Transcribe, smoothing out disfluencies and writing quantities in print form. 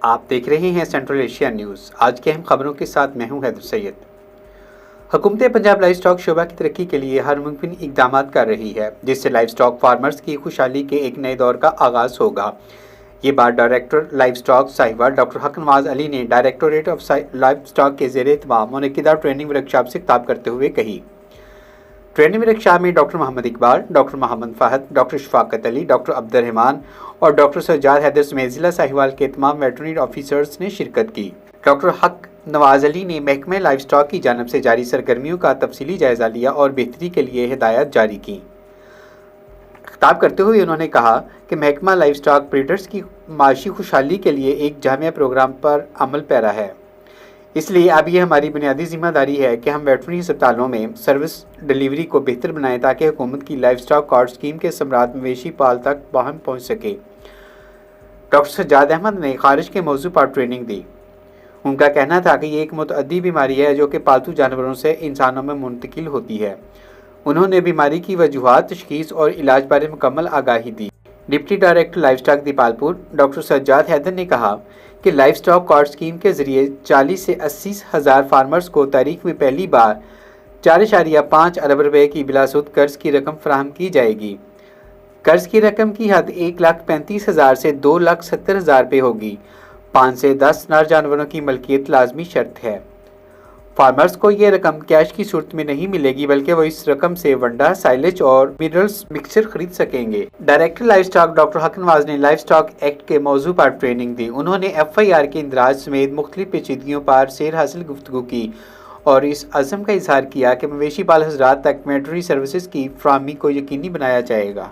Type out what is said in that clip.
آپ دیکھ رہے ہیں سینٹرل ایشیا نیوز۔ آج کی اہم خبروں کے ساتھ میں ہوں حیدر سید۔ حکومت پنجاب لائف سٹاک شعبہ کی ترقی کے لیے ہر ممکن اقدامات کر رہی ہے، جس سے لائف سٹاک فارمرز کی خوشحالی کے ایک نئے دور کا آغاز ہوگا۔ یہ بات director life stock Sahiwal doctor حق نواز علی نے ڈائریکٹوریٹ آف لائف سٹاک کے زیر اہتمام منعقدہ ٹریننگ ورکشاپ سے خطاب کرتے ہوئے کہی۔ ٹریننگ ورکشاپ میں ڈاکٹر محمد اقبال، ڈاکٹر محمد فہد، ڈاکٹر شفاقت علی، ڈاکٹر عبد الرحمان اور ڈاکٹر سجاد حیدر سمیت ضلع ساہیوال کے تمام ویٹرنری آفیسرز نے شرکت کی۔ ڈاکٹر حق نواز علی نے محکمہ لائف سٹاک کی جانب سے جاری سرگرمیوں کا تفصیلی جائزہ لیا اور بہتری کے لیے ہدایات جاری کی۔ خطاب کرتے ہوئے انہوں نے کہا کہ محکمہ لائف سٹاک بریڈرز کی معاشی خوشحالی کے لیے ایک جامع پروگرام پر عمل پیرا ہے۔ اس لیے اب یہ ہماری بنیادی ذمہ داری ہے کہ ہم ویٹرنری ہسپتالوں میں سروس ڈیلیوری کو بہتر بنائیں تاکہ حکومت کی لائف سٹاک کارڈ اسکیم کے ثمرات مویشی پال تک باہم پہنچ سکے۔ ڈاکٹر سجاد احمد نے خارش کے موضوع پر ٹریننگ دی۔ ان کا کہنا تھا کہ یہ ایک متعدی بیماری ہے جو کہ پالتو جانوروں سے انسانوں میں منتقل ہوتی ہے۔ انہوں نے بیماری کی وجوہات، تشخیص اور علاج بارے مکمل آگاہی دی۔ Deputy director livestock Dipalpur doctor Sajjad Haider نے کہا کہ لائف سٹاک کارڈ اسکیم کے ذریعے 40 سے 80 ہزار فارمرز کو تاریخ میں پہلی بار 4.5 ارب روپے کی بلا سود قرض کی رقم فراہم کی جائے گی۔ قرض کی رقم کی حد 1,35,000 سے 2,70,000 روپے ہوگی۔ 5 سے 10 نر جانوروں کی ملکیت لازمی شرط ہے۔ فارمرز کو یہ رقم کیش کی صورت میں نہیں ملے گی، بلکہ وہ اس رقم سے ونڈا، سائلج اور منرلز مکسچر خرید سکیں گے۔ ڈائریکٹر لائف سٹاک ڈاکٹر حق نواز نے لائف سٹاک ایکٹ کے موضوع پر ٹریننگ دی۔ انہوں نے FIR کے اندراج سمیت مختلف پیچیدگیوں پر سیر حاصل گفتگو کی اور اس عزم کا اظہار کیا کہ مویشی پال حضرات تک ویٹرنری سروسز کی فراہمی کو یقینی بنایا جائے گا۔